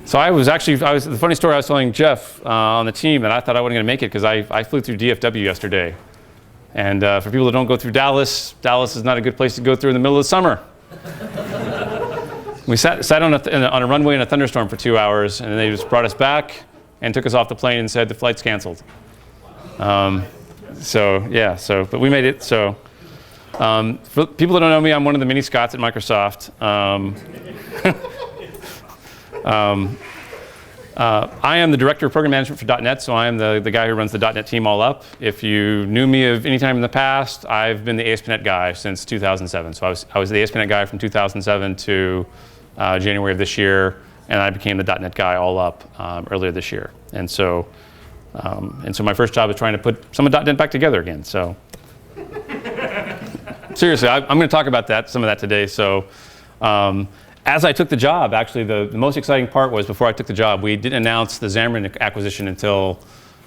So the funny story I was telling Jeff on the team that I thought I wasn't going to make it because I flew through DFW yesterday. And for people that don't go through Dallas, Dallas is not a good place to go through in the middle of the summer. We sat on a runway in a thunderstorm for 2 hours, and they just brought us back and took us off the plane and said the flight's canceled. But we made it. So for people that don't know me, I'm one of the mini Scotts at Microsoft. I am the director of program management for .NET, so I am the guy who runs the .NET team all up. If you knew me of any time in the past, I've been the ASP.NET guy since 2007. So I was the ASP.NET guy from 2007 to January of this year, and I became the .NET guy all up earlier this year. And so my first job is trying to put some of .NET back together again. So seriously, I'm going to talk about some of that today. So. As I took the job, actually, the most exciting part was before I took the job, we didn't announce the Xamarin acquisition until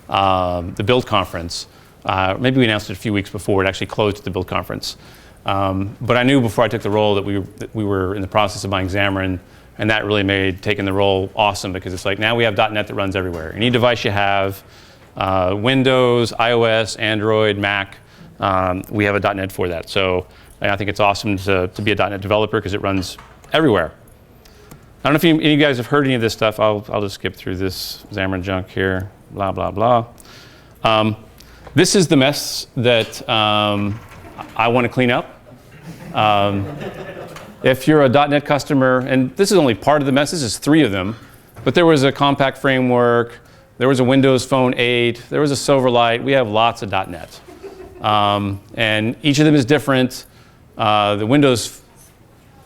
the Build conference. Maybe we announced it a few weeks before it actually closed at the Build conference. But I knew before I took the role that we were in the process of buying Xamarin, and that really made taking the role awesome because it's like now we have .NET that runs everywhere. Any device you have, Windows, iOS, Android, Mac, we have a .NET for that. So I think it's awesome to be a .NET developer because it runs everywhere. I don't know if any of you guys have heard any of this stuff. I'll just skip through this Xamarin junk here, blah, blah, blah. This is the mess that I want to clean up. If you're a .NET customer, and this is only part of the mess, this is 3 of them, but there was a Compact Framework, there was a Windows Phone 8, there was a Silverlight. We have lots of .NET. And each of them is different. The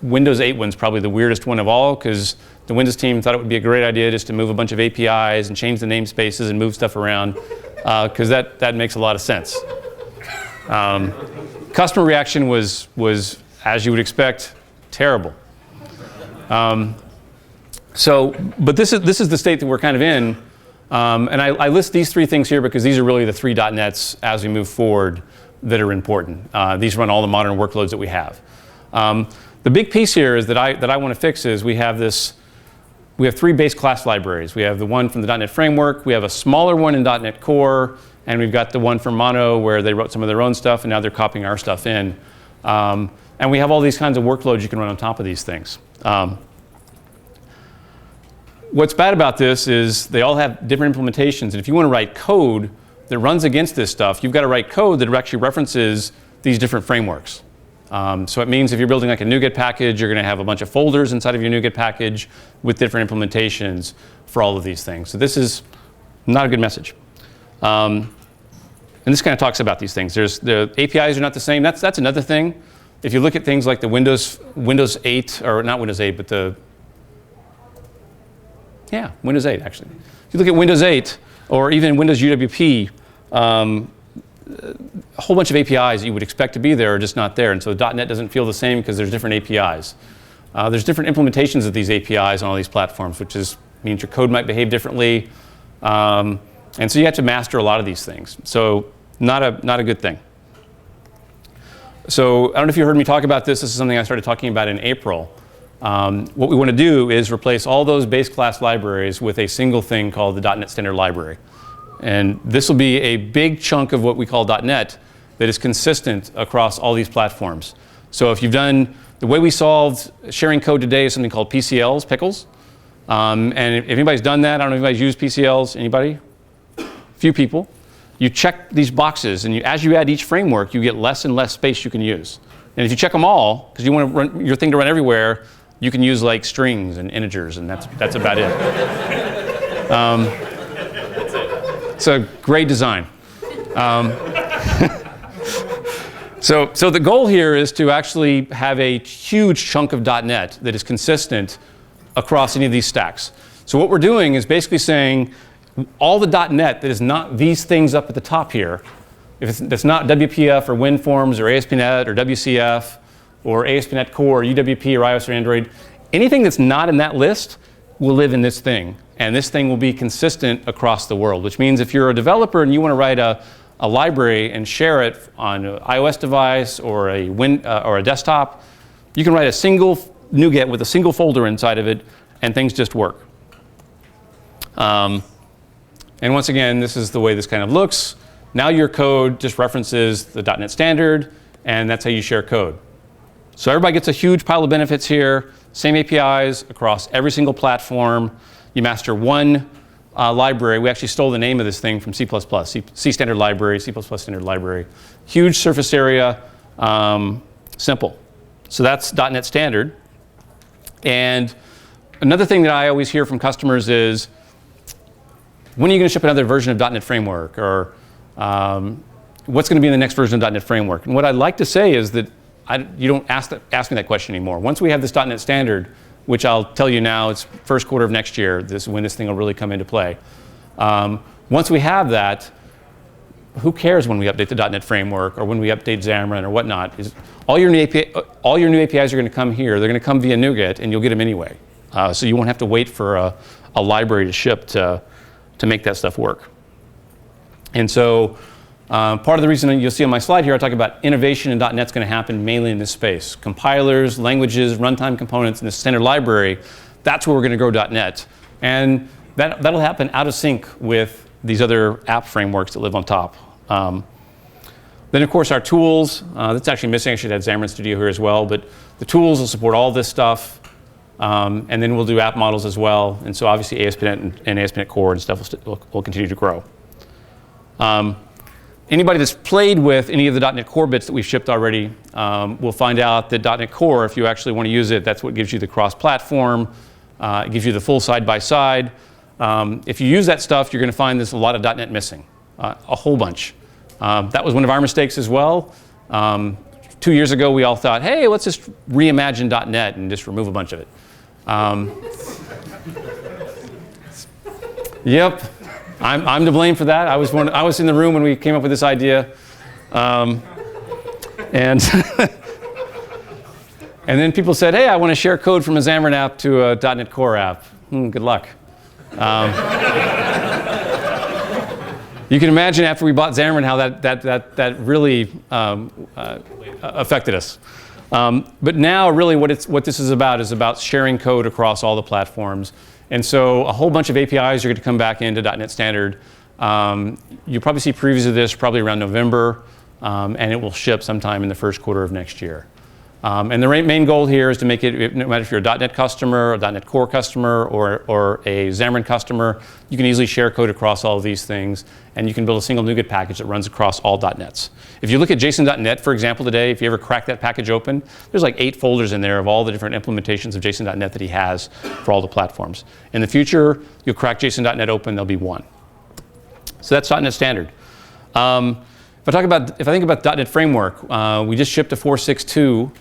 Windows 8 one's probably the weirdest one of all because the Windows team thought it would be a great idea just to move a bunch of APIs and change the namespaces and move stuff around because that makes a lot of sense. Customer reaction was, as you would expect, terrible. But this is the state that we're kind of in. And I list these 3 things here because these are really the 3 .NETs as we move forward that are important. These run all the modern workloads that we have. The big piece here is that I want to fix is we have 3 base class libraries. We have the one from the .NET Framework, we have a smaller one in .NET Core, and we've got the one from Mono where they wrote some of their own stuff and now they're copying our stuff in. And we have all these kinds of workloads you can run on top of these things. What's bad about this is they all have different implementations, and if you want to write code that runs against this stuff, you've got to write code that actually references these different frameworks. So it means if you're building like a NuGet package, you're going to have a bunch of folders inside of your NuGet package with different implementations for all of these things. So this is not a good message. And this kind of talks about these things. The APIs are not the same. That's another thing. If you look at things like the Windows 8, or not Windows 8, but Windows 8 actually. If you look at Windows 8 or even Windows UWP, a whole bunch of APIs you would expect to be there are just not there. And so .NET doesn't feel the same because there's different APIs. There's different implementations of these APIs on all these platforms, which means your code might behave differently. And so you have to master a lot of these things. So not a good thing. So I don't know if you heard me talk about this. This is something I started talking about in April. What we want to do is replace all those base class libraries with a single thing called the .NET Standard Library. And this will be a big chunk of what we call .NET that is consistent across all these platforms. So if you've done, the way we solved sharing code today is something called PCLs, pickles. And if anybody's done that, I don't know if anybody's used PCLs. Anybody? Few people. You check these boxes, and as you add each framework, you get less and less space you can use. And if you check them all, because you want to run your thing to run everywhere, you can use like strings and integers, and that's about it. It's a great design. So the goal here is to actually have a huge chunk of .NET that is consistent across any of these stacks. So what we're doing is basically saying all the .NET that is not these things up at the top here, if it's not WPF or WinForms or ASP.NET or WCF or ASP.NET Core or UWP or iOS or Android, anything that's not in that list will live in this thing. And this thing will be consistent across the world, which means if you're a developer and you want to write a library and share it on an iOS device or a desktop, you can write a single NuGet with a single folder inside of it, and things just work. And once again, this is the way this kind of looks. Now your code just references the .NET Standard, and that's how you share code. So everybody gets a huge pile of benefits here. Same APIs across every single platform. You master one library. We actually stole the name of this thing from C++, C Standard Library, C++ Standard Library. Huge surface area, simple. So that's .NET Standard. And another thing that I always hear from customers is, when are you going to ship another version of .NET Framework? Or what's going to be in the next version of .NET Framework? And what I'd like to say is that you don't ask me that question anymore. Once we have this .NET Standard, which I'll tell you now, it's first quarter of next year, this is when this thing will really come into play. Once we have that, who cares when we update the .NET Framework or when we update Xamarin or whatnot? All your new APIs are going to come here. They're going to come via NuGet, and you'll get them anyway. So you won't have to wait for a library to ship to make that stuff work. And so part of the reason you'll see on my slide here, I talk about innovation in .NET's going to happen mainly in this space. Compilers, languages, runtime components, and the standard library, that's where we're going to grow .NET. And that'll happen out of sync with these other app frameworks that live on top. Then, of course, our tools. That's actually missing. I should have Xamarin Studio here as well. But the tools will support all this stuff. And then we'll do app models as well. And so obviously ASP.NET and ASP.NET Core and stuff will continue to grow. Anybody that's played with any of the .NET Core bits that we've shipped already will find out that .NET Core, if you actually want to use it, that's what gives you the cross-platform. It gives you the full side-by-side. If you use that stuff, you're going to find there's a lot of .NET missing, a whole bunch. That was one of our mistakes as well. 2 years ago, we all thought, hey, let's just reimagine .NET and just remove a bunch of it. Yep, I'm to blame for that. I was in the room when we came up with this idea, and and then people said, hey, I want to share code from a Xamarin app to a .NET Core app. Good luck. You can imagine after we bought Xamarin how that really affected us. But now, really, what this is about sharing code across all the platforms. And so a whole bunch of APIs are going to come back into .NET Standard. You'll probably see previews of this probably around November, and it will ship sometime in the first quarter of next year. And the main goal here is to make it, no matter if you're a .NET customer, a .NET Core customer, or a Xamarin customer, you can easily share code across all of these things, and you can build a single NuGet package that runs across all .NETs. If you look at JSON.NET, for example, today, if you ever crack that package open, there's like 8 folders in there of all the different implementations of JSON.NET that he has for all the platforms. In the future, you'll crack JSON.NET open, there'll be 1. So that's .NET Standard. If I think about .NET Framework, we just shipped a 4.6.2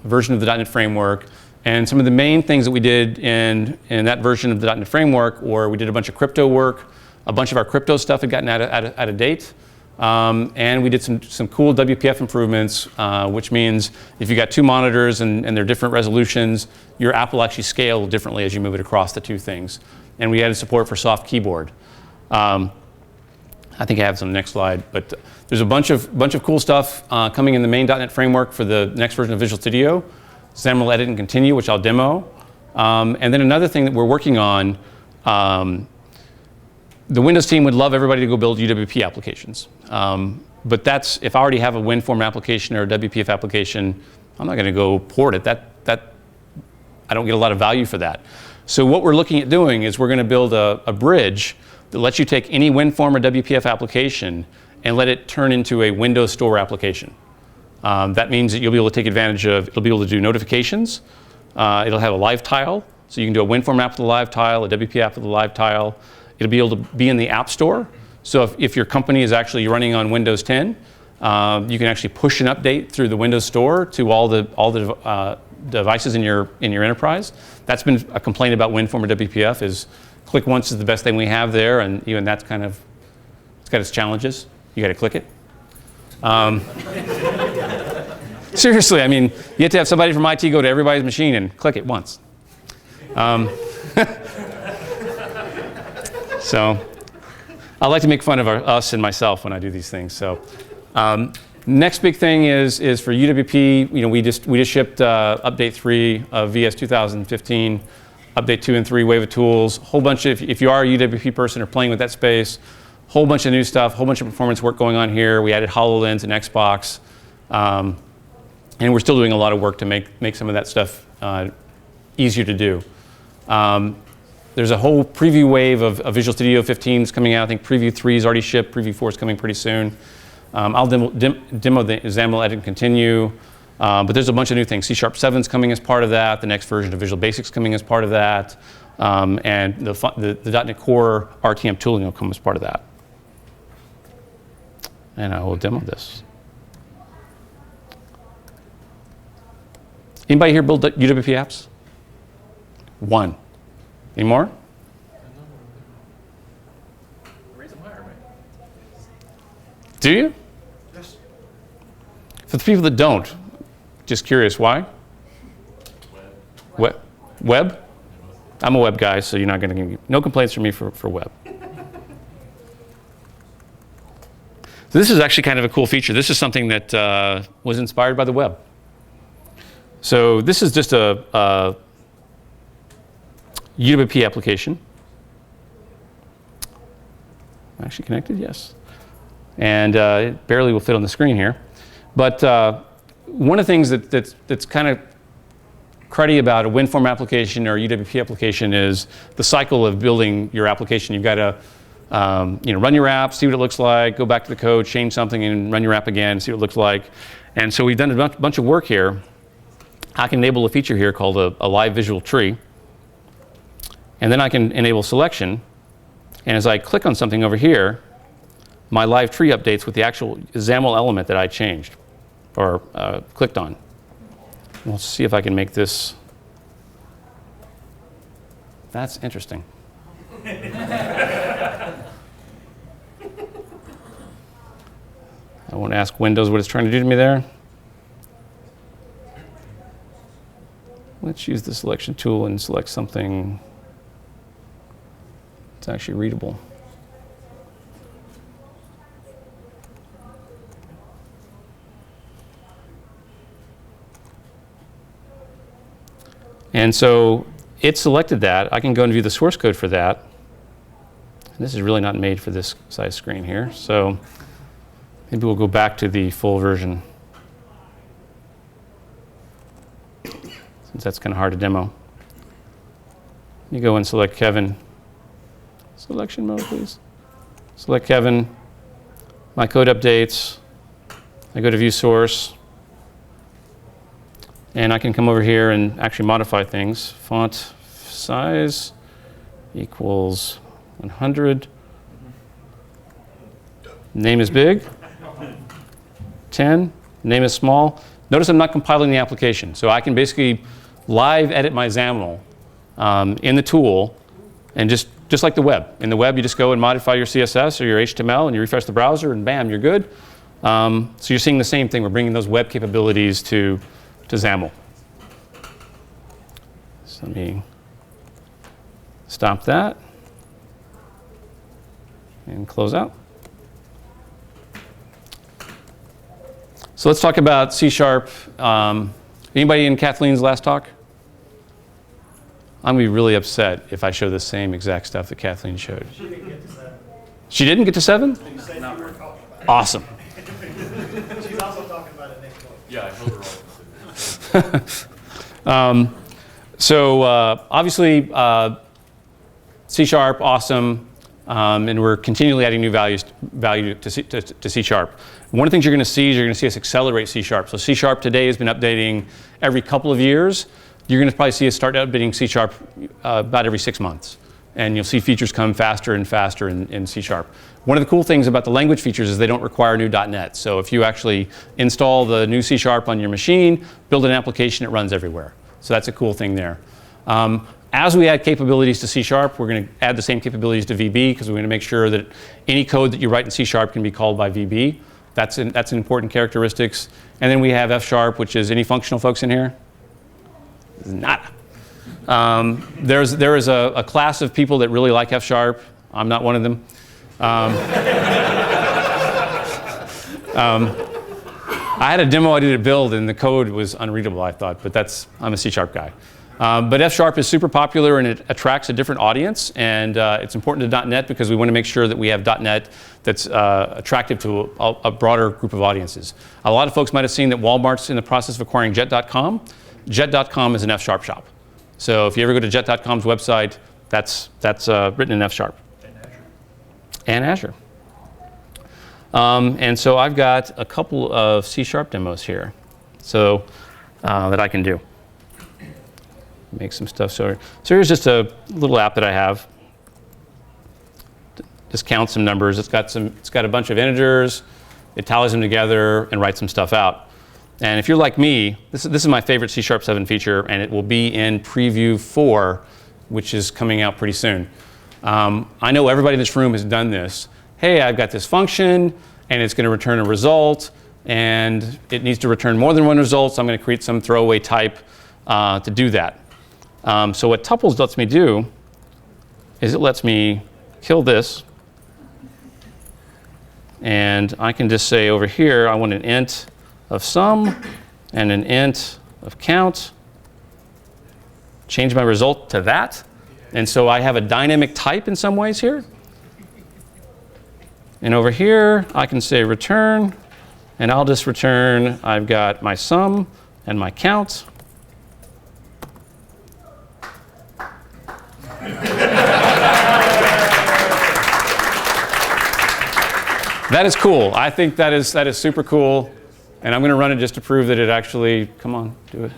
version of the .NET Framework, and some of the main things that we did in that version of the .NET Framework were we did a bunch of crypto work, a bunch of our crypto stuff had gotten out of date, and we did some cool WPF improvements, which means if you got 2 monitors and they're different resolutions, your app will actually scale differently as you move it across the 2 things. And we added support for soft keyboard. I think I have some next slide, but there's a bunch of cool stuff coming in the main .NET Framework for the next version of Visual Studio. Xamarin Edit and Continue, which I'll demo. And then another thing that we're working on, the Windows team would love everybody to go build UWP applications. But that's, if I already have a WinForm application or a WPF application, I'm not going to go port it. I don't get a lot of value for that. So what we're looking at doing is we're going to build a bridge that lets you take any WinForm or WPF application and let it turn into a Windows Store application. That means that you'll be able to take advantage of, it'll be able to do notifications. It'll have a live tile. So you can do a WinForm app with a live tile, a WPF app with a live tile. It'll be able to be in the App Store. So if your company is actually running on Windows 10, you can actually push an update through the Windows Store to all the devices in your enterprise. That's been a complaint about WinForm or WPF is click once is the best thing we have there, and even that's kind of, it's got its challenges. You got to click it. Seriously, I mean, you have to have somebody from IT go to everybody's machine and click it once. So I like to make fun of us and myself when I do these things. So next big thing is for UWP. You know, we just shipped update 3 of VS 2015. update 2 and 3, wave of tools, whole bunch of, if you are a UWP person or playing with that space, whole bunch of new stuff, whole bunch of performance work going on here. We added HoloLens and Xbox. And we're still doing a lot of work to make some of that stuff easier to do. There's a whole preview wave of Visual Studio 15 is coming out. I think Preview 3 is already shipped. Preview 4 is coming pretty soon. I'll demo the XAML edit and continue. But there's a bunch of new things. C# 7 is coming as part of that. The next version of Visual Basic is coming as part of that. And the .NET Core RTM tooling will come as part of that. And I will demo this. Anybody here build UWP apps? One. Any more? Raise them higher, right? Do you? Yes. For the people that don't, just curious, why? Web? I'm a web guy, so you're not going to get no complaints from me for web. So this is actually kind of a cool feature. This is something that was inspired by the web. So this is just a UWP application. Actually connected, yes. And it barely will fit on the screen here. But one of the things that's kind of cruddy about a WinForm application or a UWP application is the cycle of building your application. You've got to run your app, see what it looks like, go back to the code, change something, and run your app again, see what it looks like. And so we've done a bunch of work here. I can enable a feature here called a live visual tree. And then I can enable selection. And as I click on something over here, my live tree updates with the actual XAML element that I changed or clicked on. We'll see if I can make this. That's interesting. I won't ask Windows what it's trying to do to me there. Let's use the selection tool and select something that's actually readable. And so it selected that. I can go and view the source code for that. And this is really not made for this size screen here. So maybe we'll go back to the full version, since that's kind of hard to demo. You go and select Kevin. Selection mode, please. Select Kevin. My code updates. I go to view source. And I can come over here and actually modify things. Font size equals 100. Name is big. 10. Name is small. Notice I'm not compiling the application. So I can basically live edit my XAML in the tool, and just like the web. In the web, you just go and modify your CSS or your HTML, and you refresh the browser, and bam, you're good. So you're seeing the same thing. We're bringing those web capabilities to XAML. So let me stop that and close out. So let's talk about C#. Anybody in Kathleen's last talk? I'm going to be really upset if I show the same exact stuff that Kathleen showed. She didn't get to 7. She didn't get to 7? Awesome. She's also talking about it next month. Yeah, I told her all. So obviously, C#, awesome, and we're continually adding new value to C#. One of the things you're going to see is you're going to see us accelerate C#. So C# today has been updating every couple of years. You're going to probably see us start updating C# about every 6 months. And you'll see features come faster and faster in C#. One of the cool things about the language features is they don't require new .NET. So if you actually install the new C# on your machine, build an application, it runs everywhere. So that's a cool thing there. As we add capabilities to C#, we're going to add the same capabilities to VB, because we're going to make sure that any code that you write in C# can be called by VB. That's an important characteristics. And then we have F#, which is any functional folks in here? Nada. There is a class of people that really like F#. I'm not one of them. I had a demo I did a build, and the code was unreadable, I thought, but I'm a C# guy. But F# is super popular and it attracts a different audience, and it's important to .NET because we want to make sure that we have .NET that's attractive to a broader group of audiences. A lot of folks might have seen that Walmart's in the process of acquiring Jet.com. Jet.com is an F# shop. So if you ever go to Jet.com's website, that's written in F#. And Azure. And so I've got a couple of C# demos here, so that I can do. Make some stuff. So here's just a little app that I have. Just count some numbers. It's got a bunch of integers. It tallies them together and writes some stuff out. And if you're like me, this is my favorite C# 7 feature, and it will be in Preview 4, which is coming out pretty soon. I know everybody in this room has done this. Hey, I've got this function, and it's going to return a result, and it needs to return more than one result, so I'm going to create some throwaway type to do that. So what tuples lets me do is it lets me kill this, and I can just say over here I want an int of sum and an int of count, change my result to that, and so I have a dynamic type in some ways here. And over here I can say return, and I'll just return I've got my sum and my count. That is cool. I think that is super cool, and I'm going to run it just to prove that it actually. Come on, do it.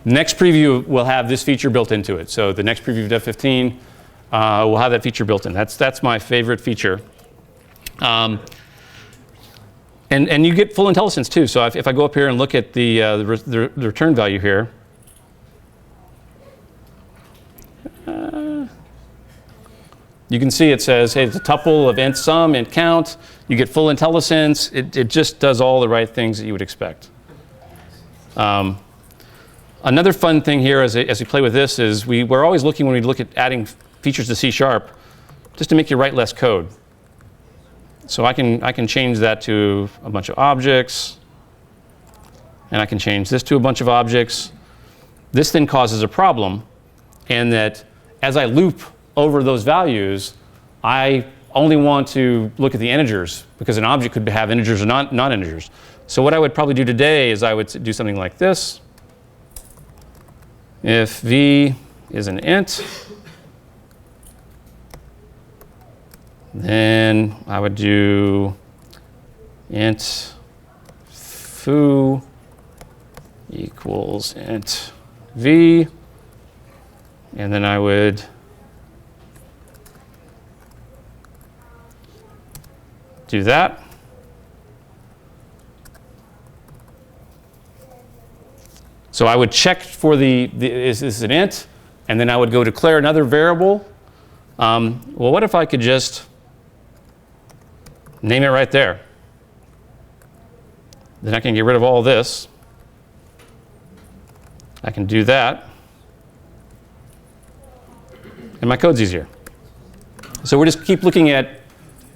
Next preview will have this feature built into it. So the next preview of Dev 15 will have that feature built in. That's my favorite feature. And you get full IntelliSense too. So if I go up here and look at the return value here. You can see it says, hey, it's a tuple of int sum, int count. You get full IntelliSense. It just does all the right things that you would expect. Another fun thing here as we play with this is we're always looking when we look at adding features to C# just to make you write less code. So I can change that to a bunch of objects, and I can change this to a bunch of objects. This then causes a problem in that as I loop over those values, I only want to look at the integers because an object could have integers or non-integers. So what I would probably do today is I would do something like this. If v is an int, then I would do int foo equals int v, and then I would do that. So I would check for is this an int, and then I would go declare another variable. Well, what if I could just name it right there? Then I can get rid of all this. I can do that, and my code's easier. So we just keep looking at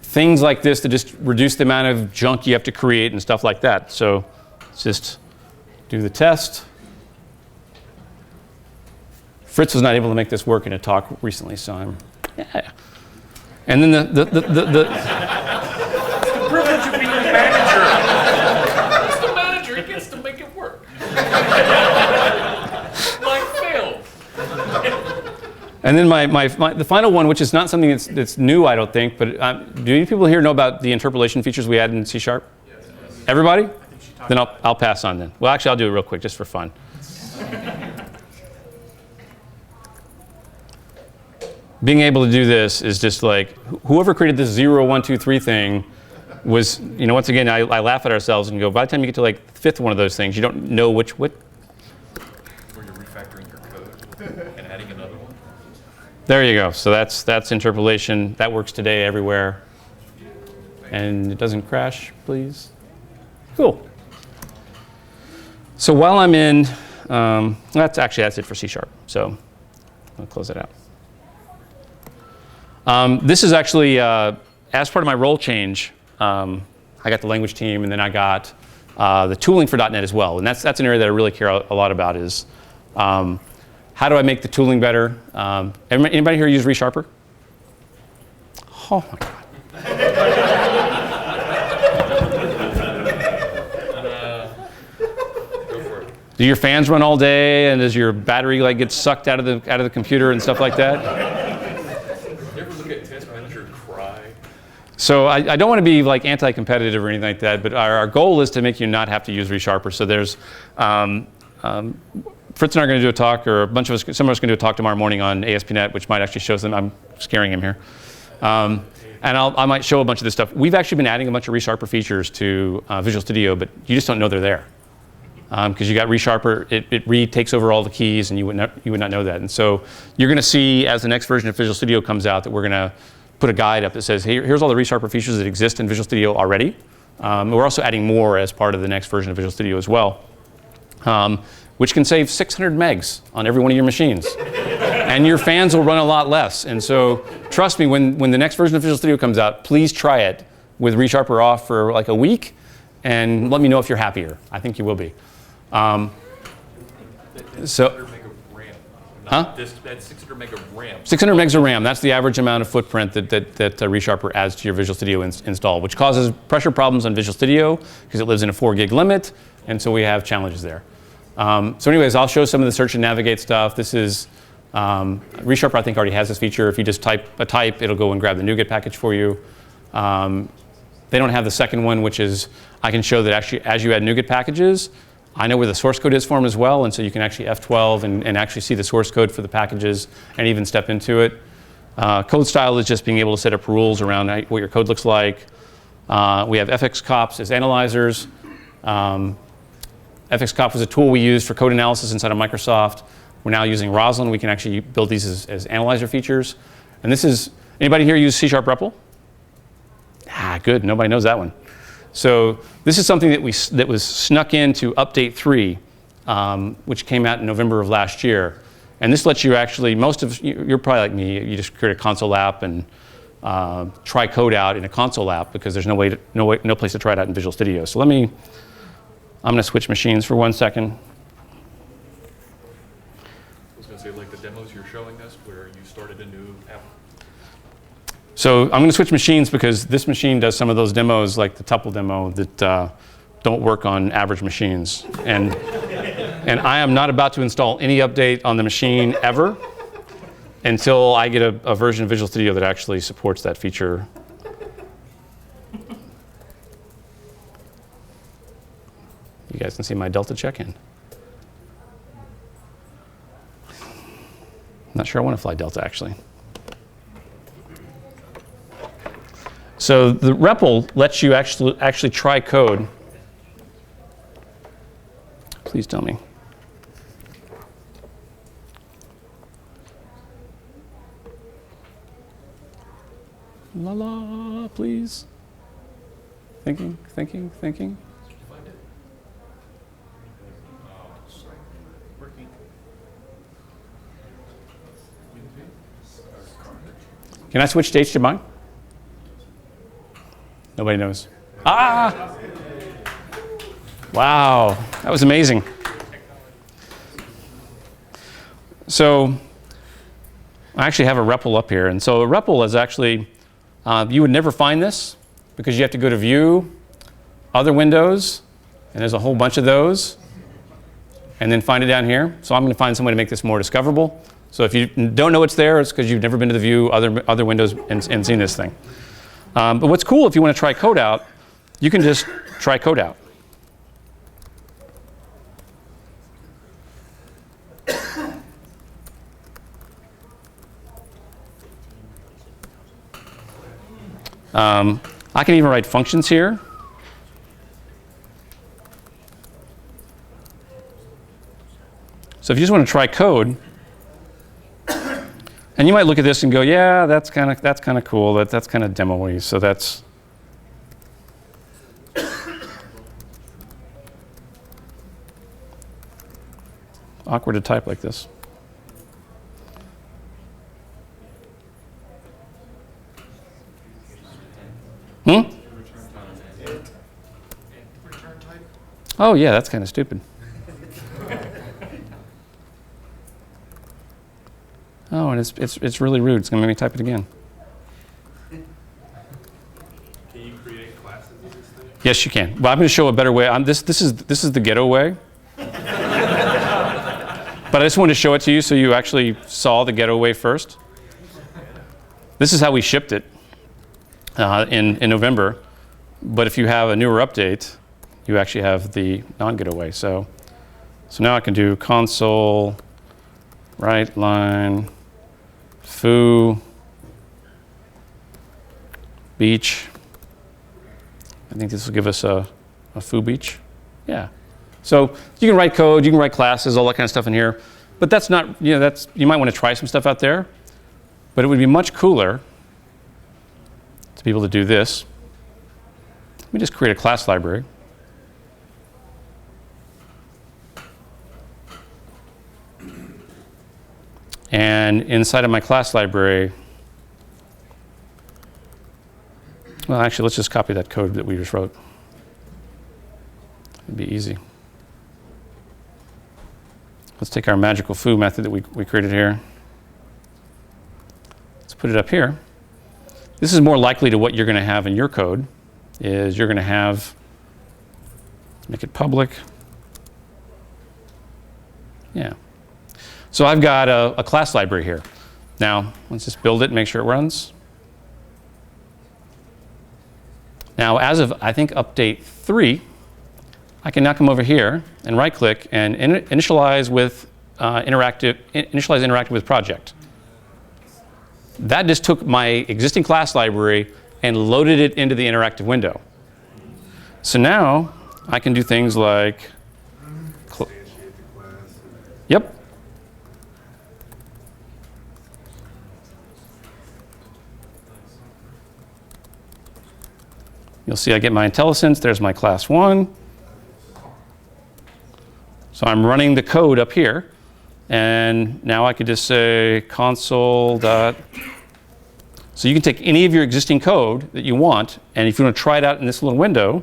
things like this to just reduce the amount of junk you have to create and stuff like that. So let's just do the test. Fritz was not able to make this work in a talk recently, so I'm, yeah. And then The privilege of being the manager. He's the manager, he gets to make it work. Mine failed. And then the final one, which is not something that's new, I don't think, but do any people here know about the interpolation features we added in C#? Yes. Everybody? Then I'll pass on then. Well, actually, I'll do it real quick just for fun. Being able to do this is just like, whoever created this 0, 1, 2, 3 thing was, once again, I laugh at ourselves and go, by the time you get to like the fifth one of those things, you don't know what. Where you're refactoring your code and adding another one. There you go. So that's interpolation. That works today everywhere. And it doesn't crash, please. Cool. So while I'm in, that's it for C#. So I'll close it out. This is actually, as part of my role change, I got the language team, and then I got the tooling for .NET as well. And that's an area that I really care a lot about is how do I make the tooling better? Anybody here use ReSharper? Oh my God. Go for it. Do your fans run all day, and does your battery like get sucked out of the computer and stuff like that? You ever look at Test Manager and cry? So I don't want to be like anti-competitive or anything like that, but our goal is to make you not have to use ReSharper. So there's Fritz and I are going to do a talk, or some of us going to do a talk tomorrow morning on ASP.NET, which might actually show them. I'm scaring him here. And I might show a bunch of this stuff. We've actually been adding a bunch of ReSharper features to Visual Studio, but you just don't know they're there. Because you got ReSharper, it retakes over all the keys, and you would not know that. And so you're going to see, as the next version of Visual Studio comes out, that we're going to put a guide up that says, hey, here's all the ReSharper features that exist in Visual Studio already. We're also adding more as part of the next version of Visual Studio as well, which can save 600 megs on every one of your machines. And your fans will run a lot less. And so trust me, when the next version of Visual Studio comes out, please try it with ReSharper off for like a week, and let me know if you're happier. I think you will be. So, 600 meg of RAM. Huh? That's 600 meg of RAM. 600 megs of RAM, that's the average amount of footprint that ReSharper adds to your Visual Studio install, which causes pressure problems on Visual Studio because it lives in a 4 gig limit, and so we have challenges there. So anyways, I'll show some of the search and navigate stuff. This is, ReSharper I think already has this feature. If you just type a type, it'll go and grab the NuGet package for you. They don't have the second one, which is, I can show that actually as you add NuGet packages, I know where the source code is for them as well, and so you can actually F12 and actually see the source code for the packages and even step into it. Code style is just being able to set up rules around what your code looks like. We have FXCops as analyzers. FXCop was a tool we used for code analysis inside of Microsoft. We're now using Roslyn. We can actually build these as analyzer features. And this is, anybody here use C# REPL? Ah, good, nobody knows that one. So this is something that was snuck into Update 3, which came out in November of last year. And this lets you actually, you're probably like me, you just create a console app and try code out in a console app because there's no place to try it out in Visual Studio. So I'm going to switch machines for 1 second. I was going to say, like the demos you're showing us where you started a new app. So I'm going to switch machines because this machine does some of those demos, like the tuple demo, that don't work on average machines. And I am not about to install any update on the machine ever until I get a version of Visual Studio that actually supports that feature. You guys can see my Delta check-in. Not sure I want to fly Delta, actually. So the REPL lets you actually try code. Please tell me. La la, please. Thinking. Can I switch to HDMI? Nobody knows. Ah! Wow, that was amazing. So I actually have a REPL up here. And so a REPL is actually, you would never find this because you have to go to View, Other Windows, and there's a whole bunch of those, and then find it down here. So I'm going to find some way to make this more discoverable. So if you don't know it's there, it's because you've never been to the View, Other Windows, and seen this thing. But what's cool, if you want to try code out, you can just try code out. I can even write functions here. So if you just want to try code, and you might look at this and go, yeah, that's kind of cool. That's kind of demo-y. So that's awkward to type like this. Oh yeah, that's kind of stupid. Oh, and it's really rude. It's going to make me type it again. Can you create classes in this thing? Yes, you can. But I'm going to show a better way. This is the ghetto way. But I just wanted to show it to you so you actually saw the ghetto way first. This is how we shipped it in November. But if you have a newer update, you actually have the non-ghetto way. So now I can do console, right line, foo, beach. I think this will give us a foo beach. Yeah. So you can write code, you can write classes, all that kind of stuff in here. But that's not, you might want to try some stuff out there. But it would be much cooler to be able to do this. Let me just create a class library. And inside of my class library, well, actually, let's just copy that code that we just wrote. It'd be easy. Let's take our magical foo method that we created here. Let's put it up here. This is more likely to what you're going to have in your code, is you're going to have, make it public. Yeah. So I've got a class library here. Now, let's just build it and make sure it runs. Now, as of, I think, update 3, I can now come over here and right-click and initialize interactive with project. That just took my existing class library and loaded it into the interactive window. So now I can do things like, yep. You'll see I get my IntelliSense. There's my class 1. So I'm running the code up here. And now I could just say console dot. So you can take any of your existing code that you want, and if you want to try it out in this little window,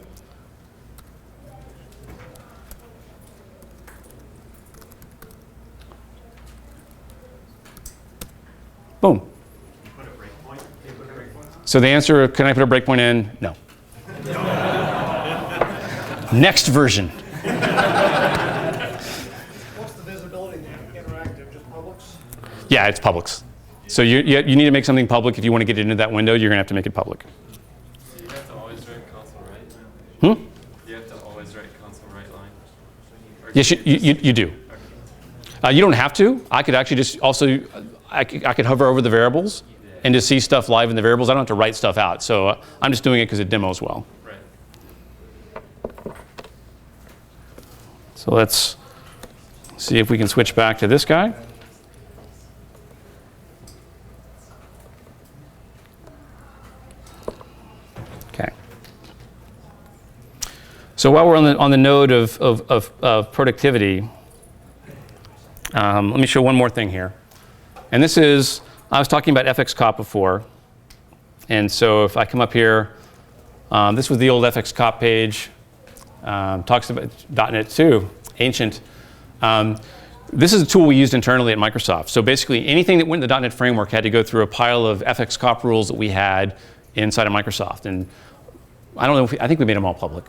boom. So the answer, can I put a breakpoint in? No. Next version. What's the visibility interactive? Just Publix? Yeah, it's Publix. So you need to make something public. If you want to get into that window, you're going to have to make it public. So you have to always write console write? You have to always write console write line? Yes, you do. You don't have to. I could actually just also, I could hover over the variables and just see stuff live in the variables. I don't have to write stuff out. So I'm just doing it because it demos well. Right. So let's see if we can switch back to this guy. Okay. So while we're on the node of productivity, let me show one more thing here. And this is, I was talking about FXCOP before. And so if I come up here, this was the old FXCOP page. Talks about .NET 2, ancient. This is a tool we used internally at Microsoft. So basically anything that went in the .NET framework had to go through a pile of FXCOP rules that we had inside of Microsoft. And I don't know, I think we made them all public.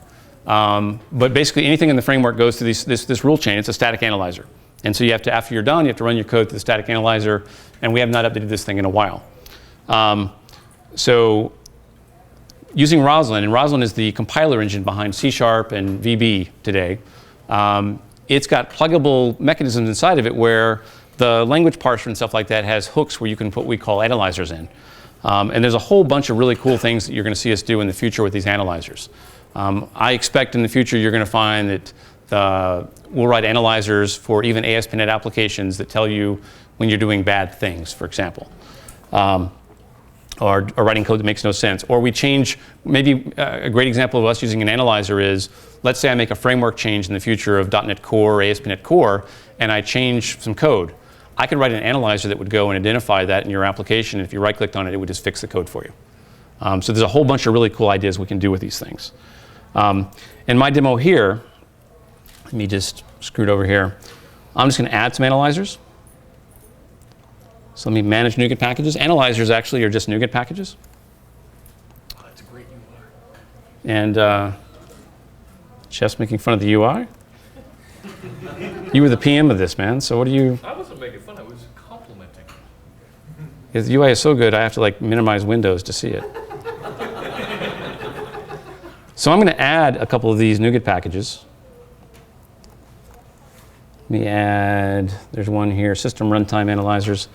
But basically anything in the framework goes through this rule chain. It's a static analyzer. And so you have to, after you're done, you have to run your code through the static analyzer. And we have not updated this thing in a while. So using Roslyn, and Roslyn is the compiler engine behind C# and VB today. It's got pluggable mechanisms inside of it where the language parser and stuff like that has hooks where you can put what we call analyzers in. And there's a whole bunch of really cool things that you're going to see us do in the future with these analyzers. I expect in the future you're going to find that we'll write analyzers for even ASP.NET applications that tell you when you're doing bad things, for example. Or writing code that makes no sense. Or we change, maybe a great example of us using an analyzer is, let's say I make a framework change in the future of .NET Core or ASP.NET Core, and I change some code. I could write an analyzer that would go and identify that in your application, and if you right-clicked on it, it would just fix the code for you. So there's a whole bunch of really cool ideas we can do with these things. In my demo here, Let me just screw it over here. I'm just going to add some analyzers. So let me manage NuGet packages. Analyzers actually are just NuGet packages. Oh, that's a great UI. And Jeff's making fun of the UI. You were the PM of this, man. So what do you? I wasn't making fun. I was complimenting. The UI is so good, I have to like minimize windows to see it. So I'm going to add a couple of these NuGet packages. Let me add. There's one here. System runtime analyzers.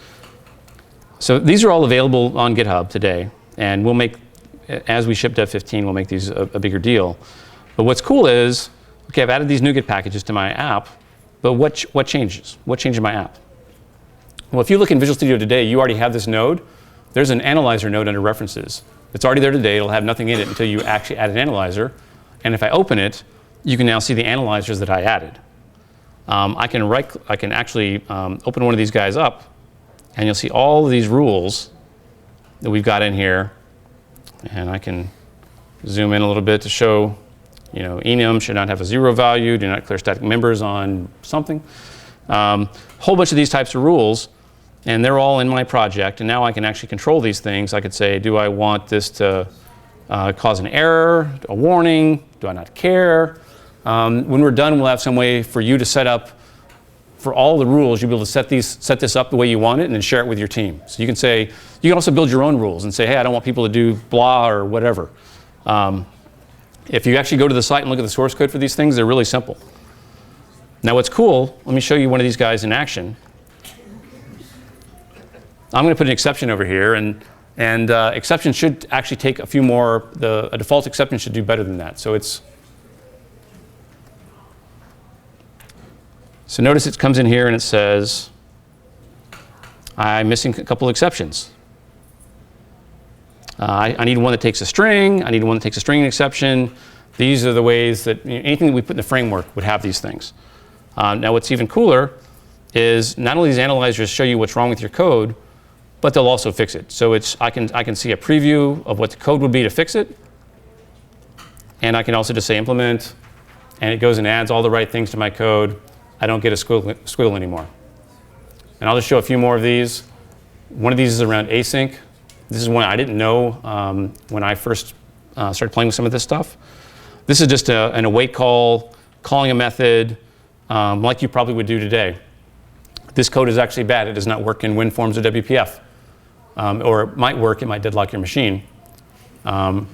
So these are all available on GitHub today, and we'll make, as we ship Dev 15, we'll make these a bigger deal. But what's cool is, okay, I've added these NuGet packages to my app, but what changes? What changed in my app? Well, if you look in Visual Studio today, you already have this node. There's an analyzer node under references. It's already there today. It'll have nothing in it until you actually add an analyzer. And if I open it, you can now see the analyzers that I added. I can actually open one of these guys up, and you'll see all of these rules that we've got in here. And I can zoom in a little bit to show, enum should not have a 0 value, do not declare static members on something. Whole bunch of these types of rules, and they're all in my project. And now I can actually control these things. I could say, do I want this to cause an error, a warning? Do I not care? When we're done, we'll have some way for you to set up, for all the rules, you'll be able to set this up the way you want it and then share it with your team. So you can say, you can also build your own rules and say, hey, I don't want people to do blah or whatever. If you actually go to the site and look at the source code for these things, they're really simple. Now what's cool, let me show you one of these guys in action. I'm going to put an exception over here, and exception should actually take a few more, a default exception should do better than that. So notice it comes in here and it says, I'm missing a couple of exceptions. I need one that takes a string. I need one that takes a string exception. These are the ways that anything that we put in the framework would have these things. Now what's even cooler is not only these analyzers show you what's wrong with your code, but they'll also fix it. So I can see a preview of what the code would be to fix it. And I can also just say implement, and it goes and adds all the right things to my code. I don't get a squiggle anymore. And I'll just show a few more of these. One of these is around async. This is one I didn't know when I first started playing with some of this stuff. This is just an await call, calling a method, like you probably would do today. This code is actually bad. It does not work in WinForms or WPF. Or it might work, it might deadlock your machine. And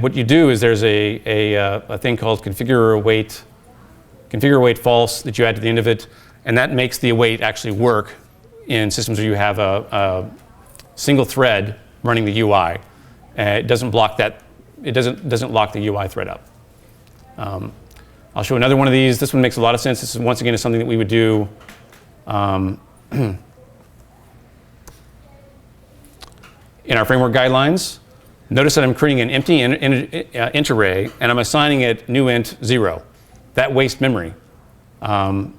what you do is there's a thing called configure await false that you add to the end of it, and that makes the await actually work in systems where you have a single thread running the UI. It doesn't block that. It doesn't lock the UI thread up. I'll show another one of these. This one makes a lot of sense. This is once again something that we would do in our framework guidelines. Notice that I'm creating an empty int array, and I'm assigning it new int 0. That wastes memory. What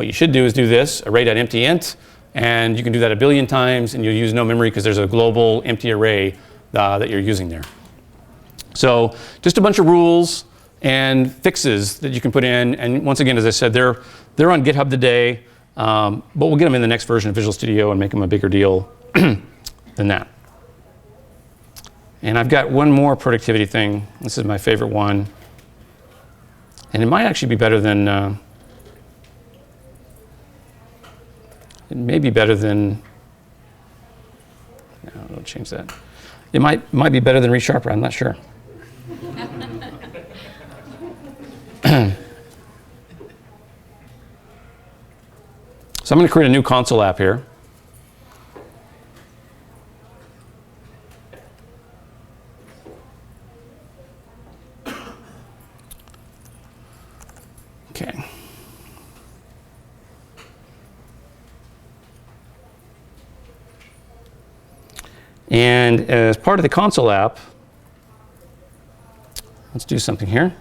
you should do is do this, array.empty int, and you can do that a billion times, and you'll use no memory because there's a global empty array that you're using there. So just a bunch of rules and fixes that you can put in. And once again, as I said, they're on GitHub today, but we'll get them in the next version of Visual Studio and make them a bigger deal than that. And I've got one more productivity thing. This is my favorite one. And it might actually be better than, it may be better than, no, I'll change that. It might be better than ReSharper, I'm not sure. So I'm going to create a new console app here. Okay. And as part of the console app, let's do something here.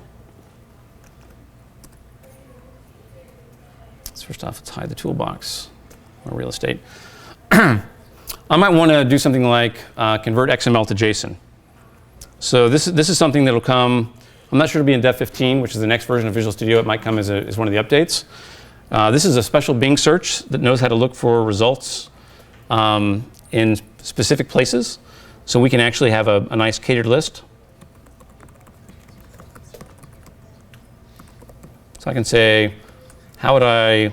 First off, let's hide the toolbox or real estate. I might want to do something like convert XML to JSON. So this is something that'll come I'm not sure it'll be in Dev 15, which is the next version of Visual Studio. It might come as one of the updates. This is a special Bing search that knows how to look for results in specific places. So we can actually have a nice catered list. So I can say, how would I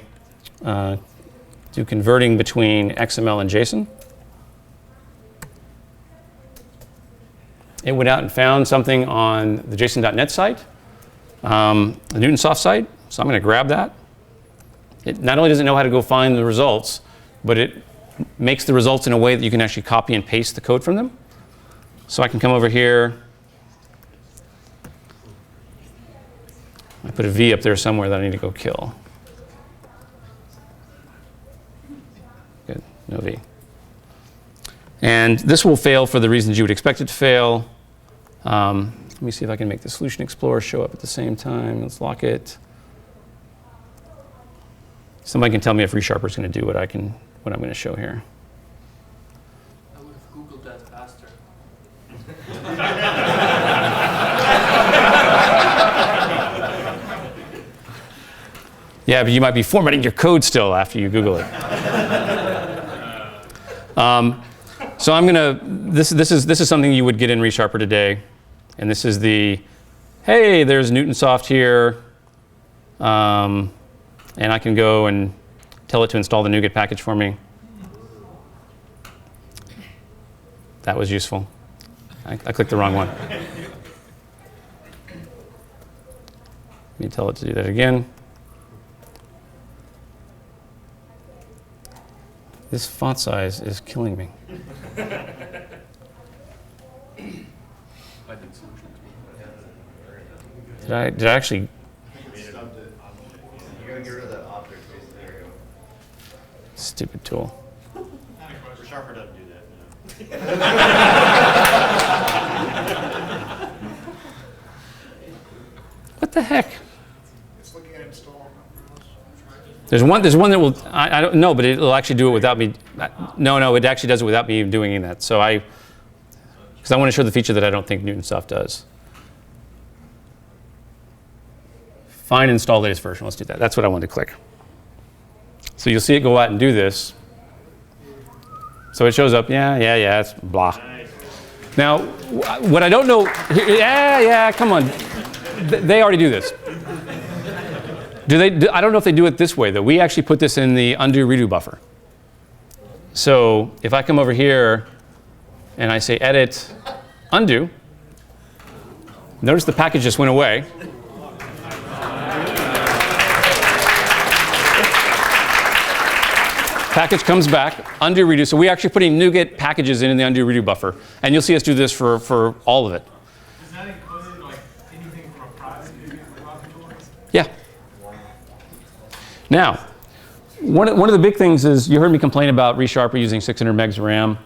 do converting between XML and JSON? It went out and found something on the JSON.NET site, the Newtonsoft site. So I'm going to grab that. It not only does it know how to go find the results, but it makes the results in a way that you can actually copy and paste the code from them. So I can come over here. I put a V up there somewhere that I need to go kill. Good, no V. And this will fail for the reasons you would expect it to fail. Let me see if I can make the Solution Explorer show up at the same time. Let's lock it. Somebody can tell me if ReSharper is going to do what I'm going to show here. I would have Googled that faster. Yeah, but you might be formatting your code still after you Google it. So I'm gonna. This is something you would get in ReSharper today, and this is the, hey, there's Newtonsoft here, and I can go and tell it to install the NuGet package for me. That was useful. I clicked the wrong one. Let me tell it to do that again. This font size is killing me. Did I actually? Stupid tool. ReSharper doesn't do that. What the heck? It's looking at install. There's one that will, I don't know, but it'll actually do it without me. No, it actually does it without me doing any of that. So because I want to show the feature that I don't think Newtonsoft does. Find install latest version. Let's do that. That's what I wanted to click. So you'll see it go out and do this. So it shows up, yeah, it's blah. Now, what I don't know, yeah, come on. They already do this. I don't know if they do it this way, though. We actually put this in the undo redo buffer. So if I come over here and I say edit, undo, notice the package just went away. Package comes back, undo redo. So we're actually putting NuGet packages in the undo redo buffer. And you'll see us do this for all of it. Does that include like anything from a private repository? Yeah. Now, one of the big things is you heard me complain about ReSharper using 600 megs of RAM.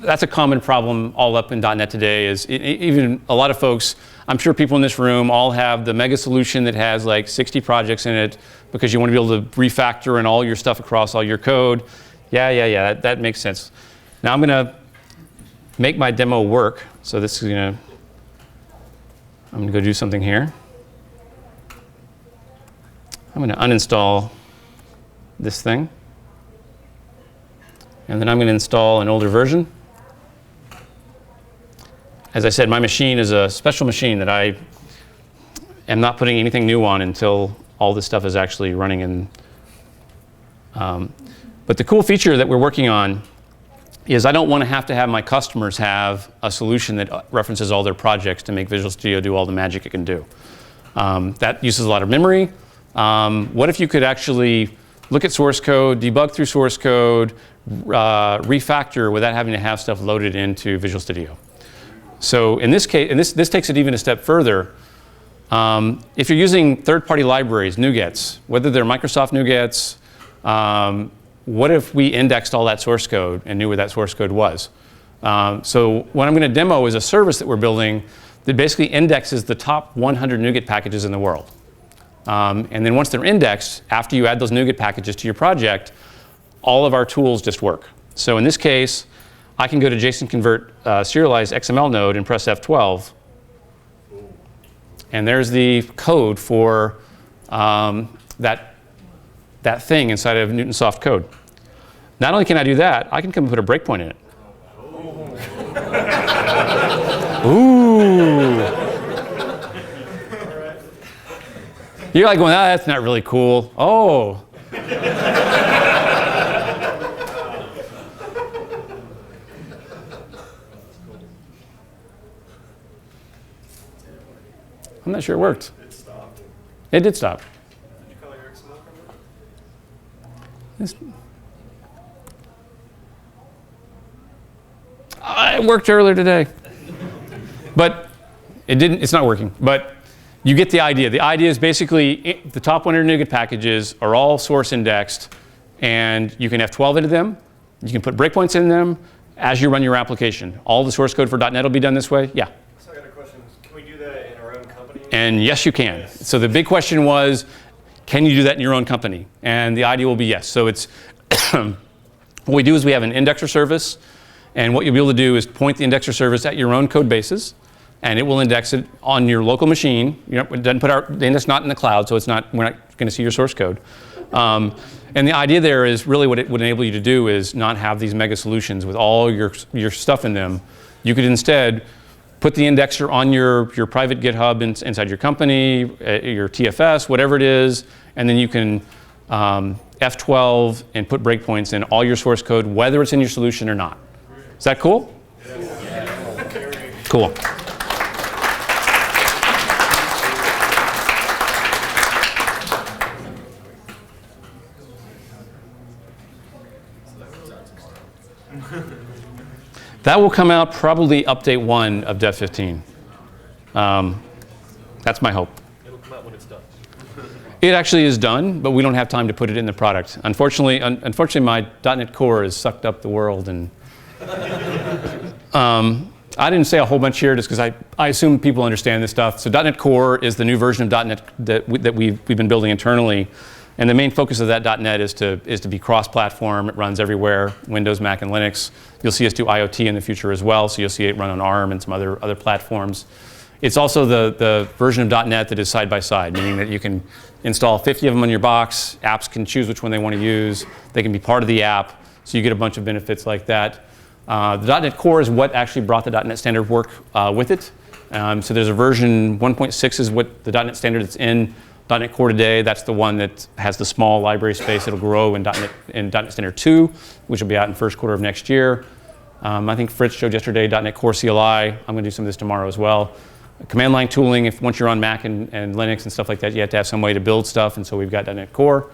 That's a common problem all up in .NET today. Is even a lot of folks, I'm sure people in this room all have the mega solution that has like 60 projects in it because you want to be able to refactor and all your stuff across all your code. Yeah, that makes sense. Now I'm going to make my demo work. So this is I'm going to go do something here. I'm going to uninstall this thing. And then I'm going to install an older version. As I said, my machine is a special machine that I am not putting anything new on until all this stuff is actually running in. But the cool feature that we're working on is I don't want to have my customers have a solution that references all their projects to make Visual Studio do all the magic it can do. That uses a lot of memory. What if you could actually look at source code, debug through source code, refactor without having to have stuff loaded into Visual Studio? So in this case, and this takes it even a step further, if you're using third-party libraries, NuGets, whether they're Microsoft NuGets, what if we indexed all that source code and knew where that source code was? So what I'm going to demo is a service that we're building that basically indexes the top 100 NuGet packages in the world. And then once they're indexed, after you add those NuGet packages to your project, all of our tools just work. So in this case, I can go to JSON convert serialized XML node and press F12. And there's the code for that thing inside of Newtonsoft code. Not only can I do that, I can come and put a breakpoint in it. Ooh. You're like going, that's not really cool. Oh. I'm not sure it worked. It stopped. It did stop. Did you call your XML from This- It worked earlier today. But it didn't, it's not working. But you get the idea. The idea is basically the top 100 NuGet packages are all source indexed, and you can have 12 into them. You can put breakpoints in them as you run your application. All the source code for .NET will be done this way. Yeah. So I got a question. Can we do that in our own company? And yes, you can. So the big question was, can you do that in your own company? And the idea will be yes. So it's what we do is we have an indexer service, and what you'll be able to do is point the indexer service at your own code bases, and it will index it on your local machine. You know, it doesn't put the index not in the cloud, so we're not going to see your source code. And the idea there is really what it would enable you to do is not have these mega solutions with all your stuff in them. You could instead put the indexer on your private GitHub inside your company, your TFS, whatever it is, and then you can F12 and put breakpoints in all your source code, whether it's in your solution or not. Is that cool? Yeah. Cool. That will come out probably update 1 of Dev 15. That's my hope. It'll come out when it's done. It actually is done, but we don't have time to put it in the product. Unfortunately, my .NET Core has sucked up the world, and I didn't say a whole bunch here just because I assume people understand this stuff. So .NET Core is the new version of .NET that we've been building internally. And the main focus of that .NET is to be cross-platform. It runs everywhere, Windows, Mac, and Linux. You'll see us do IoT in the future as well, so you'll see it run on ARM and some other platforms. It's also the version of .NET that is side-by-side, meaning that you can install 50 of them on your box. Apps can choose which one they want to use. They can be part of the app, so you get a bunch of benefits like that. The .NET Core is what actually brought the .NET Standard work with it. So there's a version 1.6 is what the .NET Standard that's in .NET Core today. That's the one that has the small library space. It'll grow in .NET Standard 2, which will be out in first quarter of next year. I think Fritz showed yesterday .NET Core CLI. I'm going to do some of this tomorrow as well. Command line tooling, once you're on Mac and Linux and stuff like that, you have to have some way to build stuff, and so we've got .NET Core,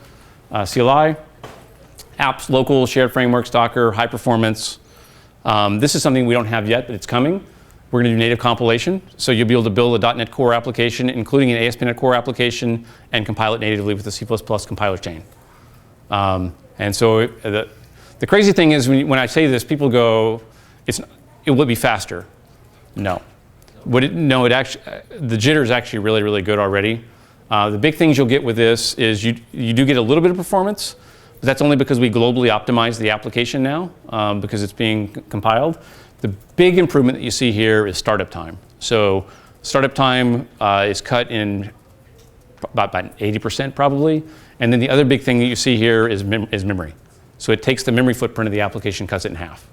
CLI, apps, local, shared frameworks, Docker, high performance. This is something we don't have yet, but it's coming. We're going to do native compilation, so you'll be able to build a .NET Core application, including an ASP.NET Core application, and compile it natively with the C++ compiler chain. And so the crazy thing is when I say this, people go, it will be faster. No. The jitter is actually really, really good already. The big things you'll get with this is you do get a little bit of performance, but that's only because we globally optimize the application now because it's being compiled. The big improvement that you see here is startup time. So startup time is cut in about 80% probably. And then the other big thing that you see here is memory. So it takes the memory footprint of the application, cuts it in half.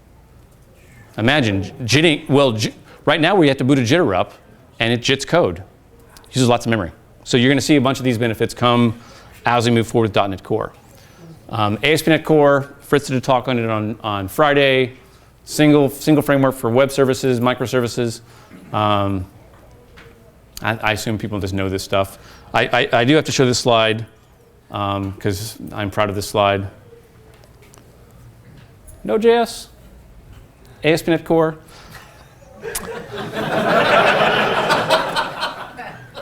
Imagine jitting, right now we have to boot a jitter up and it jits code. It uses lots of memory. So you're going to see a bunch of these benefits come as we move forward with .NET Core. ASP.NET Core, Fritz did a talk on it on Friday. Single framework for web services, microservices. I assume people just know this stuff. I do have to show this slide because I'm proud of this slide. Node.js, ASP.NET Core.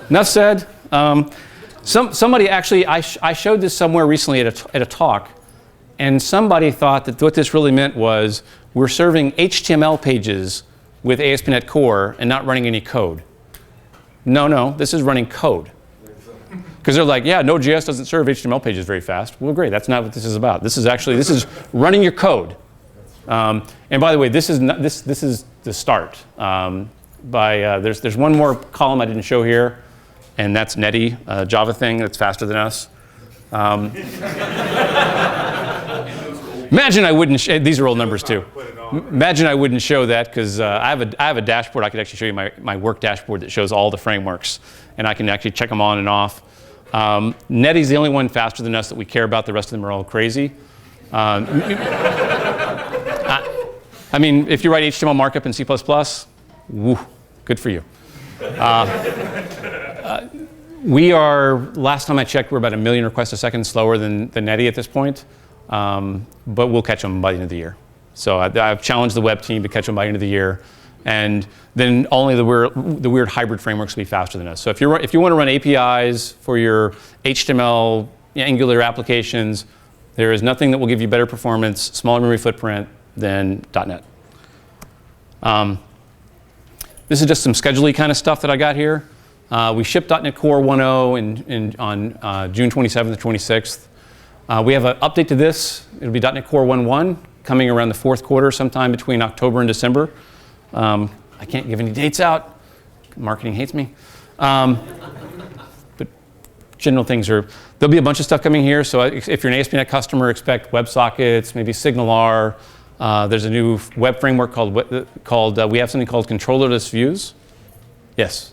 Enough said. Somebody actually, I showed this somewhere recently at a talk, and somebody thought that what this really meant was we're serving HTML pages with ASP.NET Core and not running any code. No, this is running code. Because they're like, yeah, Node.js doesn't serve HTML pages very fast. Well, great, that's not what this is about. This is running your code. And by the way, this is the start. There's one more column I didn't show here. and that's Netty, a Java thing that's faster than us. Imagine I wouldn't, these are old numbers too. Imagine I wouldn't show that because I have a dashboard. I could actually show you my work dashboard that shows all the frameworks, and I can actually check them on and off. Netty's the only one faster than us that we care about. The rest of them are all crazy. I mean, if you write HTML markup in C++, woo, good for you. We are, last time I checked, we're about 1 million requests a second slower than Netty at this point. But we'll catch them by the end of the year. So I've challenged the web team to catch them by the end of the year. And then only the weird hybrid frameworks will be faster than us. So if you want to run APIs for your HTML Angular applications, there is nothing that will give you better performance, smaller memory footprint than .NET. This is just some schedule-y kind of stuff that I got here. We shipped .NET Core 1.0 on June 27th and 26th. We have an update to this. It'll be .NET Core 1.1 coming around the fourth quarter, sometime between October and December. I can't give any dates out. Marketing hates me. But general things are, there'll be a bunch of stuff coming here. So if you're an ASP.NET customer, expect WebSockets, maybe SignalR. There's a new web framework called we have something called controllerless views. Yes.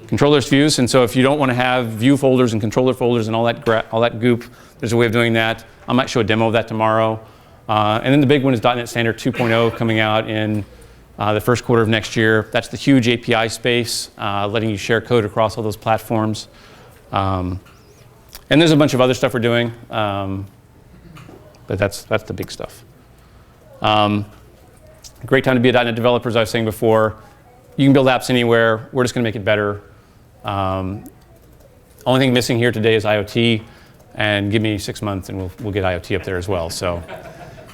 Controllerless views, and so if you don't want to have view folders and controller folders and all that goop, there's a way of doing that. I might show a demo of that tomorrow. And then the big one is .NET Standard 2.0 coming out in the first quarter of next year. That's the huge API space, letting you share code across all those platforms. And there's a bunch of other stuff we're doing, but that's the big stuff. Great time to be a .NET developer, as I was saying before. You can build apps anywhere. We're just going to make it better. Only thing missing here today is IoT, and give me 6 months and we'll get IoT up there as well. So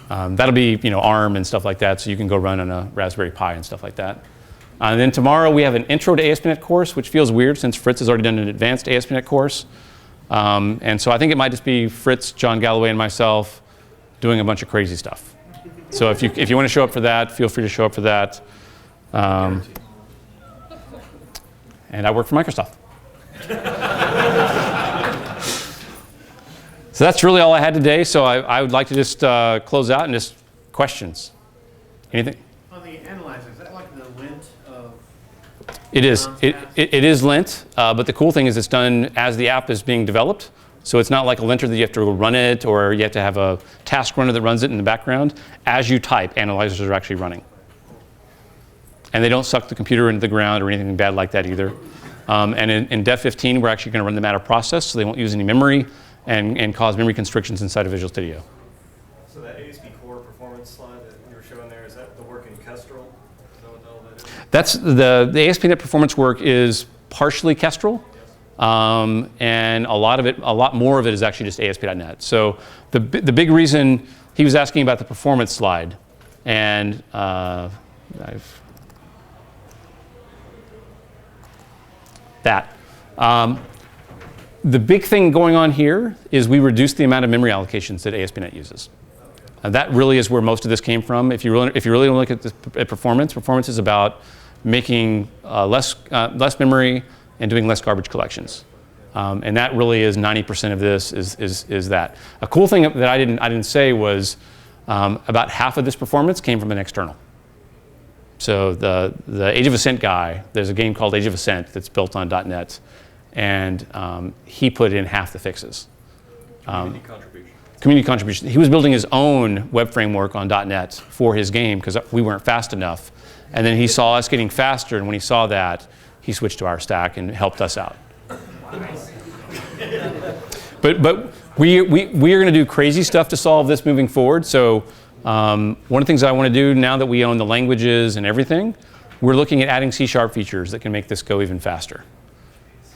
that'll be ARM and stuff like that, so you can go run on a Raspberry Pi and stuff like that. And then tomorrow we have an Intro to ASP.NET course, which feels weird since Fritz has already done an advanced ASP.NET course. And so I think it might just be Fritz, John Galloway, and myself doing a bunch of crazy stuff. So if you want to show up for that, feel free to show up for that. And I work for Microsoft. So that's really all I had today. So I would like to just close out and just questions. Anything? On the analyzer, is that like the lint of? It is. It is lint, but the cool thing is it's done as the app is being developed. So it's not like a linter that you have to run it, or you have to have a task runner that runs it in the background. As you type, analyzers are actually running. And they don't suck the computer into the ground or anything bad like that either. And in Dev 15, we're actually going to run them out of process, so they won't use any memory and cause memory constrictions inside of Visual Studio. So that ASP Core performance slide that you were showing there, is that the work in Kestrel? Is that what all that is? That's the ASP.NET performance work is partially Kestrel. And a lot more of it is actually just ASP.NET. So the big reason he was asking about the performance slide, and the big thing going on here is we reduced the amount of memory allocations that ASP.NET uses. That really is where most of this came from. If you really look at performance, performance is about making less memory and doing less garbage collections. And that really is 90% of this is that. A cool thing that I didn't say was about half of this performance came from an external. So the Age of Ascent guy, there's a game called Age of Ascent that's built on .NET, and he put in half the fixes. Community contribution. He was building his own web framework on .NET for his game because we weren't fast enough. And then he saw us getting faster, and when he saw that, he switched to our stack and helped us out. But we are going to do crazy stuff to solve this moving forward. So one of the things I want to do now that we own the languages and everything, we're looking at adding C# features that can make this go even faster.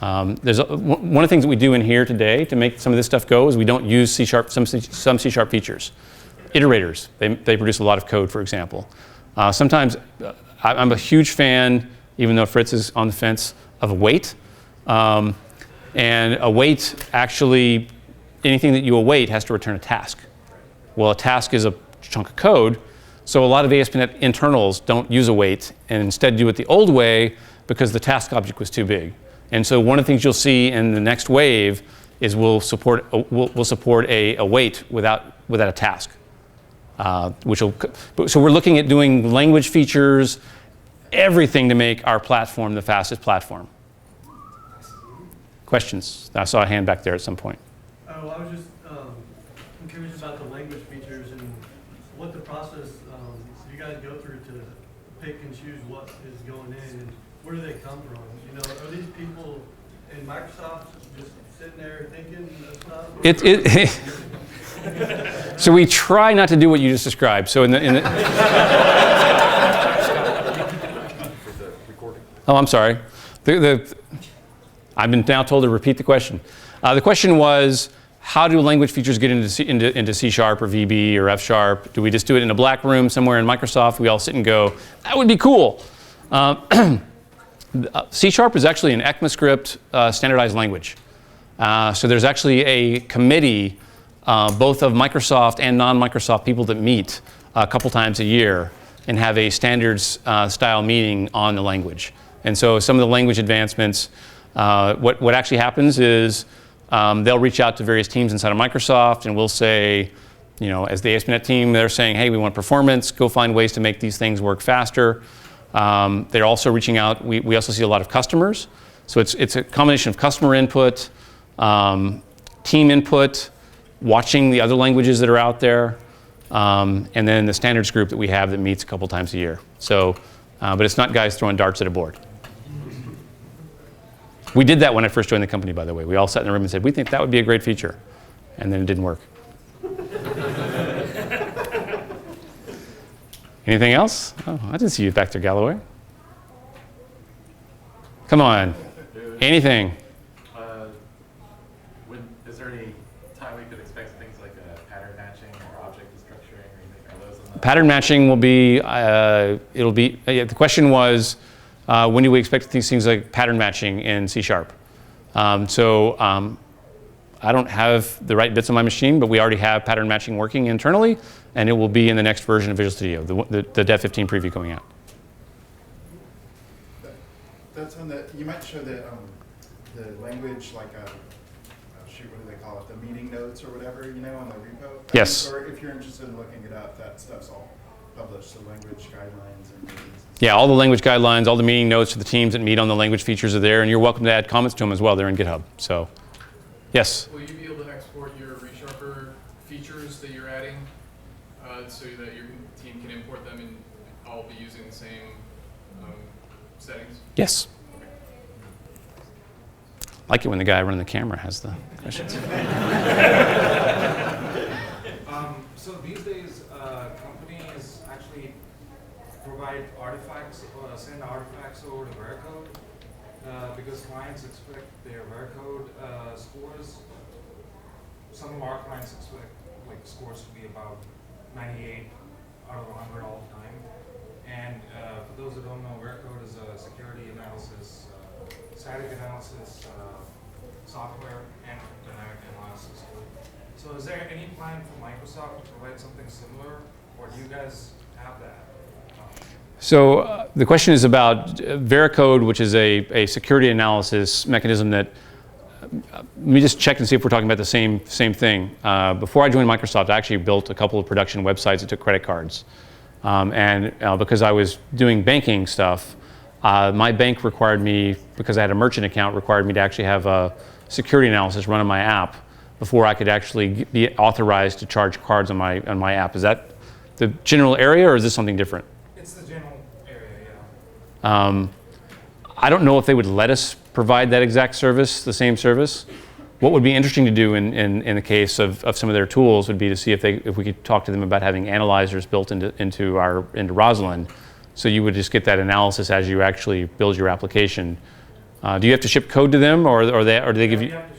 One of the things that we do in here today to make some of this stuff go is we don't use C#, some C# features. Iterators, they produce a lot of code, for example. Sometimes I'm a huge fan, even though Fritz is on the fence, of await. And await actually, anything that you await has to return a task. Well, a task is a chunk of code, so a lot of ASP.NET internals don't use await and instead do it the old way because the task object was too big. And so one of the things you'll see in the next wave is we'll support a await without a task. So we're looking at doing language features, everything to make our platform the fastest platform. Questions? I saw a hand back there at some point. Oh, I was just I'm curious about the language features and what the process you guys go through to pick and choose what is going in, and where do they come from? You know, are these people in Microsoft just sitting there thinking of stuff? So we try not to do what you just described. So in the oh, I'm sorry. I've been now told to repeat the question. The question was, how do language features get into C# or VB or F#? Do we just do it in a black room somewhere in Microsoft? We all sit and go, that would be cool. C# is actually an ECMAScript standardized language. So there's actually a committee, both of Microsoft and non-Microsoft people that meet a couple times a year and have a standards style meeting on the language. And so some of the language advancements, what actually happens is they'll reach out to various teams inside of Microsoft, and we'll say, you know, as the ASP.NET team, they're saying, hey, we want performance, go find ways to make these things work faster. They're also reaching out, we also see a lot of customers. So it's a combination of customer input, team input, watching the other languages that are out there, and then the standards group that we have that meets a couple times a year. So, but it's not guys throwing darts at a board. We did that when I first joined the company, by the way. We all sat in the room and said, we think that would be a great feature. And then it didn't work. Anything else? Oh, I didn't see you back there, Galloway. Come on. Anything? Is there any time we could expect things like pattern matching or object destructuring or anything? Are those on the Pattern matching will be, it'll be, the question was, when do we expect these things like pattern matching in C#? I don't have the right bits on my machine, but we already have pattern matching working internally, and it will be in the next version of Visual Studio, the Dev 15 preview coming out. That's on the, you might show the language, like shoot, what do they call it, the meeting notes or whatever, you know, on the repo? Yes. Or if you're interested in looking it up, that stuff's all published, the language guidelines and meetings. Yeah, all the language guidelines, all the meeting notes for the teams that meet on the language features are there, and you're welcome to add comments to them as well. They're in GitHub. So, yes? Will you be able to export your ReSharper features that you're adding so that your team can import them and all be using the same settings? Yes. I like it when the guy running the camera has the questions. So these days, companies actually provide artifacts, send artifacts over to Veracode because clients expect their Veracode scores. Some of our clients expect like scores to be about 98 out of 100 all the time. And for those who don't know, Veracode is a security analysis, static analysis software and dynamic analysis tool. So is there any plan for Microsoft to provide something similar, or do you guys have that? So the question is about Veracode, which is a security analysis mechanism that, let me just check and see if we're talking about the same thing. Before I joined Microsoft, I actually built a couple of production websites that took credit cards. Because I was doing banking stuff, my bank required me, because I had a merchant account, required me to actually have a security analysis run on my app before I could actually be authorized to charge cards on my app. Is that the general area, or is this something different? It's the general area, yeah. I don't know if they would let us provide that exact service, the same service. What would be interesting to do in the case of some of their tools would be to see if we could talk to them about having analyzers built into Roslyn, so you would just get that analysis as you actually build your application. Do you have to ship code to them, or do they give you? You have to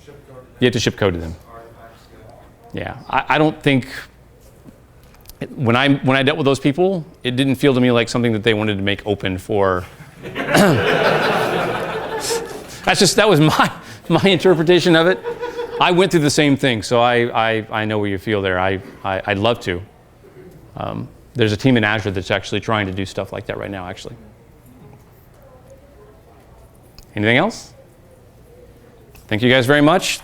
ship code to them. You have to ship code to them. Artifacts, Yeah, I don't think. When I dealt with those people, it didn't feel to me like something that they wanted to make open for. That was my interpretation of it. I went through the same thing, so I know where you feel there. I'd love to. There's a team in Azure that's actually trying to do stuff like that right now, actually. Anything else? Thank you guys very much.